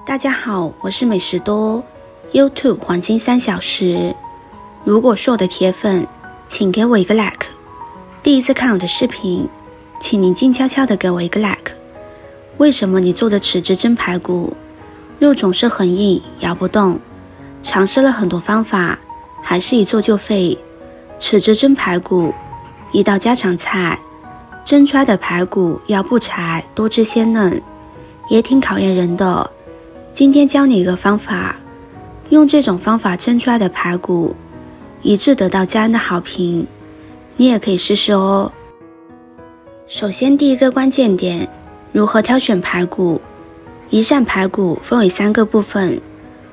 大家好，我是美食多 YouTube 黄金3小时。如果是我的铁粉，请给我一个 like。第一次看我的视频，请您静悄悄地给我一个 like。为什么你做的豉汁蒸排骨肉总是很硬，咬不动？尝试了很多方法，还是一做就废。豉汁蒸排骨，一道家常菜，蒸出来的排骨要不柴，多汁鲜嫩，也挺考验人的。今天教你一个方法，用这种方法蒸出来的排骨，一致得到家人的好评，你也可以试试哦。首先第一个关键点，如何挑选排骨。一扇排骨分为3个部分，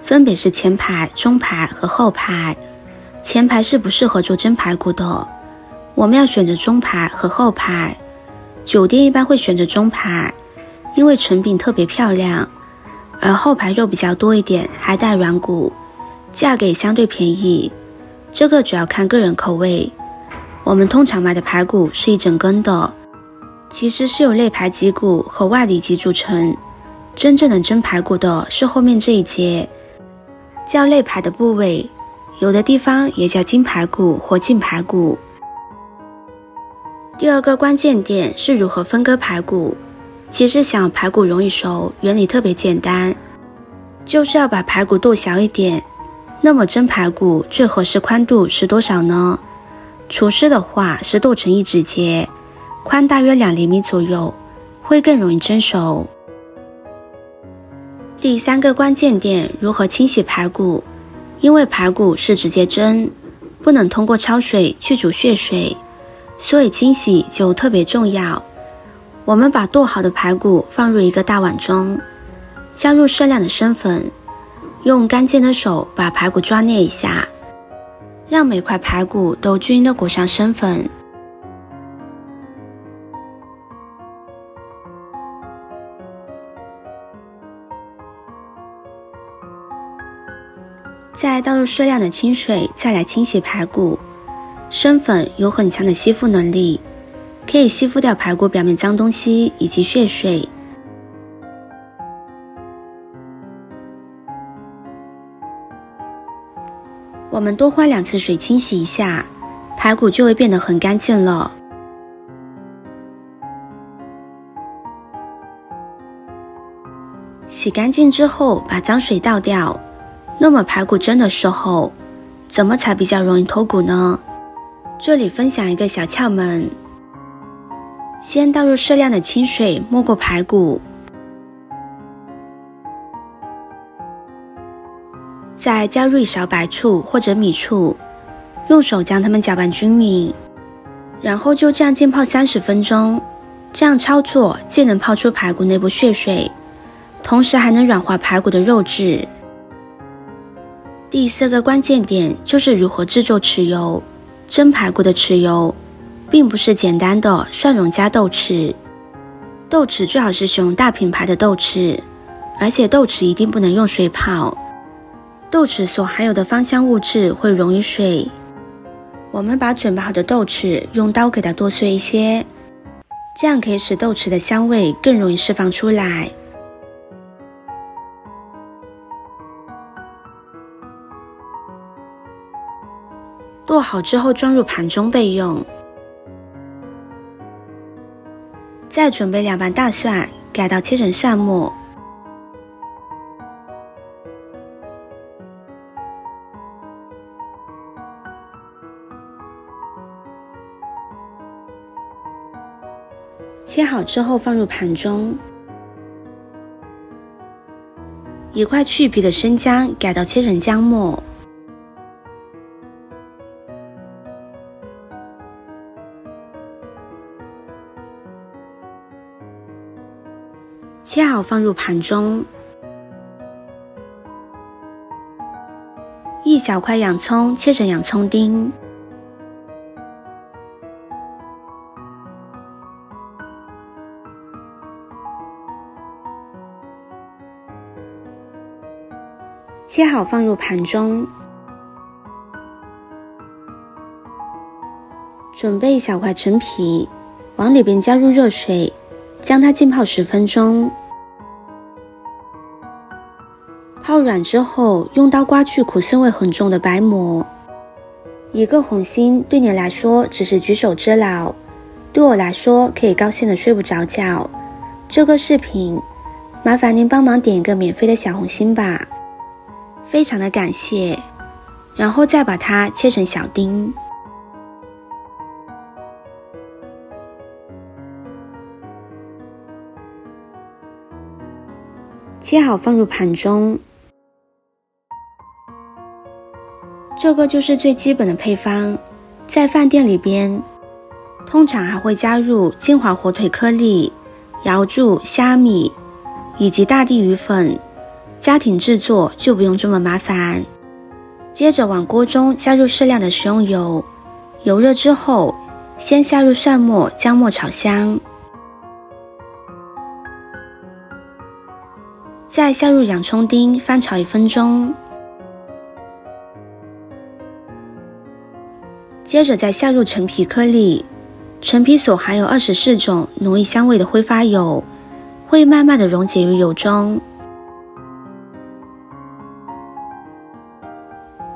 分别是前排、中排和后排。前排是不适合做蒸排骨的，我们要选择中排和后排。酒店一般会选择中排，因为成品特别漂亮，而后排肉比较多一点，还带软骨，价格也相对便宜，这个主要看个人口味。我们通常买的排骨是一整根的，其实是由内排脊骨和外里脊组成，真正的蒸排骨的是后面这一节，叫内排的部位，有的地方也叫筋排骨或净排骨。第二个关键点是如何分割排骨。其实想要排骨容易熟，原理特别简单，就是要把排骨剁小一点。那么蒸排骨最合适宽度是多少呢？厨师的话是剁成1指节，宽大约2厘米左右，会更容易蒸熟。第3个关键点，如何清洗排骨。因为排骨是直接蒸，不能通过焯水去除血水，所以清洗就特别重要。我们把剁好的排骨放入一个大碗中，加入适量的生粉，用干净的手把排骨抓捏一下，让每块排骨都均匀地裹上生粉。再倒入适量的清水，再来清洗排骨。生粉有很强的吸附能力，可以吸附掉排骨表面脏东西以及血水。我们多换2次水清洗一下，排骨就会变得很干净了。洗干净之后把脏水倒掉。那么排骨蒸的时候，怎么才比较容易脱骨呢？这里分享一个小窍门。先倒入适量的清水没过排骨，再加入1勺白醋或者米醋，用手将它们搅拌均匀，然后就这样浸泡30分钟。这样操作既能泡出排骨内部血水，同时还能软化排骨的肉质。第4个关键点就是如何制作豉油。蒸排骨的豉油并不是简单的蒜蓉加豆豉，豆豉最好是选用大品牌的豆豉，而且豆豉一定不能用水泡，豆豉所含有的芳香物质会溶于水。我们把准备好的豆豉用刀给它剁碎一些，这样可以使豆豉的香味更容易释放出来。剁好之后装入盘中备用。再准备2瓣大蒜，改刀切成蒜末。切好之后放入盘中。1块去皮的生姜，改刀切成姜末。切好放入盘中。1小块洋葱切成洋葱丁。切好放入盘中。准备1小块陈皮，往里边加入热水，将它浸泡10分钟。泡软之后，用刀刮去苦涩味很重的白膜。一个红心对你来说只是举手之劳，对我来说可以高兴的睡不着觉。这个视频麻烦您帮忙点一个免费的小红心吧，非常的感谢。然后再把它切成小丁。切好放入盘中。这个就是最基本的配方，在饭店里边通常还会加入金华火腿颗粒、瑶柱、虾米以及大地鱼粉，家庭制作就不用这么麻烦。接着往锅中加入适量的食用油，油热之后先下入蒜末、姜末炒香，再下入洋葱丁翻炒1分钟，接着再下入陈皮颗粒。陈皮所含有24种浓郁香味的挥发油，会慢慢的溶解于油中。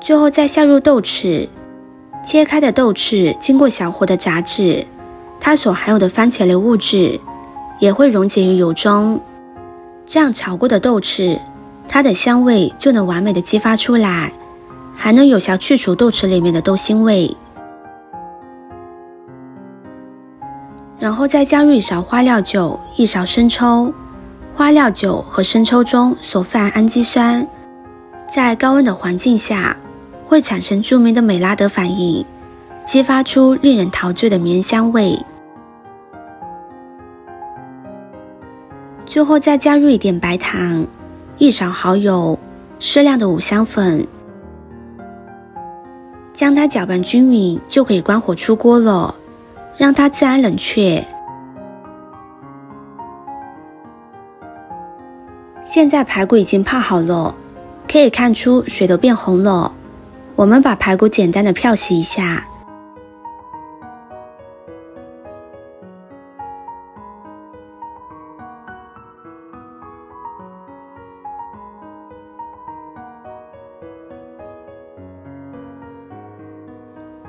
最后再下入豆豉，切开的豆豉经过小火的炸制，它所含有的番茄类物质也会溶解于油中。这样炒过的豆豉，它的香味就能完美的激发出来，还能有效去除豆豉里面的豆腥味。然后再加入1勺花料酒、1勺生抽。花料酒和生抽中所含氨基酸，在高温的环境下会产生著名的美拉德反应，激发出令人陶醉的绵香味。最后再加入一点白糖、1勺蚝油、适量的五香粉，将它搅拌均匀，就可以关火出锅了，让它自然冷却。现在排骨已经泡好了，可以看出水都变红了。我们把排骨简单的漂洗一下。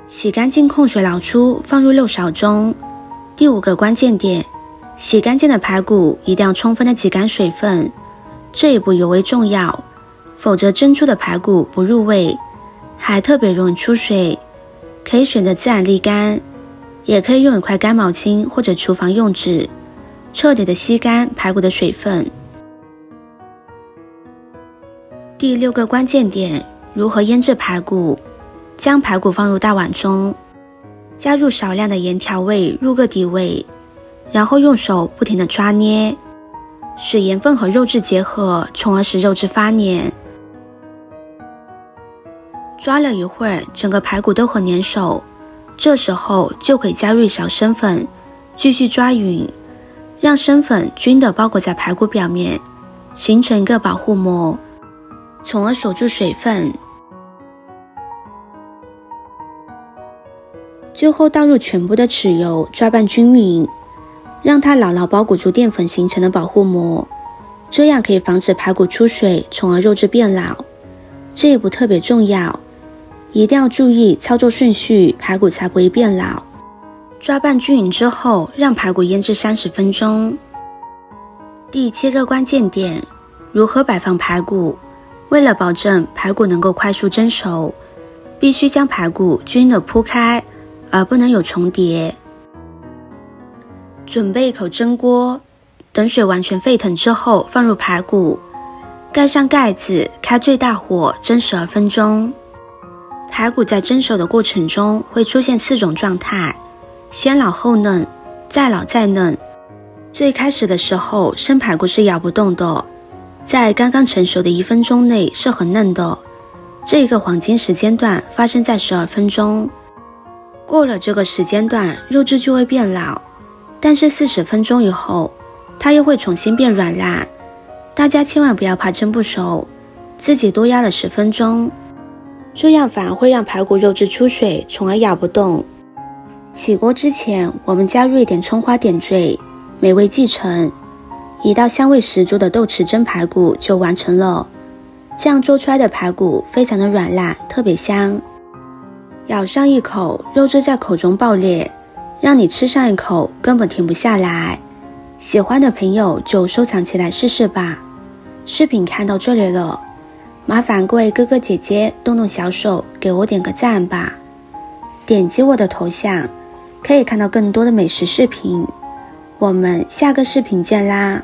洗干净控水捞出，放入漏勺中。第5个关键点，洗干净的排骨一定要充分的挤干水分，这一步尤为重要，否则蒸出的排骨不入味，还特别容易出水。可以选择自然沥干，也可以用一块干毛巾或者厨房用纸，彻底的吸干排骨的水分。第6个关键点，如何腌制排骨。将排骨放入大碗中，加入少量的盐调味入个底味，然后用手不停地抓捏，使盐分和肉质结合，从而使肉质发黏。抓了一会儿，整个排骨都很粘手，这时候就可以加入1勺生粉，继续抓匀，让生粉均地包裹在排骨表面，形成一个保护膜，从而锁住水分。最后倒入全部的豉油，抓拌均匀，让它牢牢包裹住淀粉形成的保护膜，这样可以防止排骨出水，从而肉质变老。这一步特别重要，一定要注意操作顺序，排骨才不会变老。抓拌均匀之后，让排骨腌制30分钟。第7个关键点，如何摆放排骨。为了保证排骨能够快速蒸熟，必须将排骨均匀地铺开，而不能有重叠。准备一口蒸锅，等水完全沸腾之后放入排骨，盖上盖子，开最大火蒸12分钟。排骨在蒸熟的过程中会出现4种状态，先老后嫩，再老再嫩。最开始的时候生排骨是咬不动的，在刚刚成熟的1分钟内是很嫩的，这个黄金时间段发生在12分钟。过了这个时间段，肉质就会变老，但是40分钟以后，它又会重新变软烂。大家千万不要怕蒸不熟，自己多压了10分钟，这样反而会让排骨肉质出水，从而咬不动。起锅之前，我们加入一点葱花点缀，美味继承，一道香味十足的豆豉蒸排骨就完成了。这样做出来的排骨非常的软烂，特别香。咬上一口，肉汁在口中爆裂，让你吃上一口根本停不下来。喜欢的朋友就收藏起来试试吧。视频看到这里了，麻烦各位哥哥姐姐动动小手给我点个赞吧。点击我的头像，可以看到更多的美食视频。我们下个视频见啦！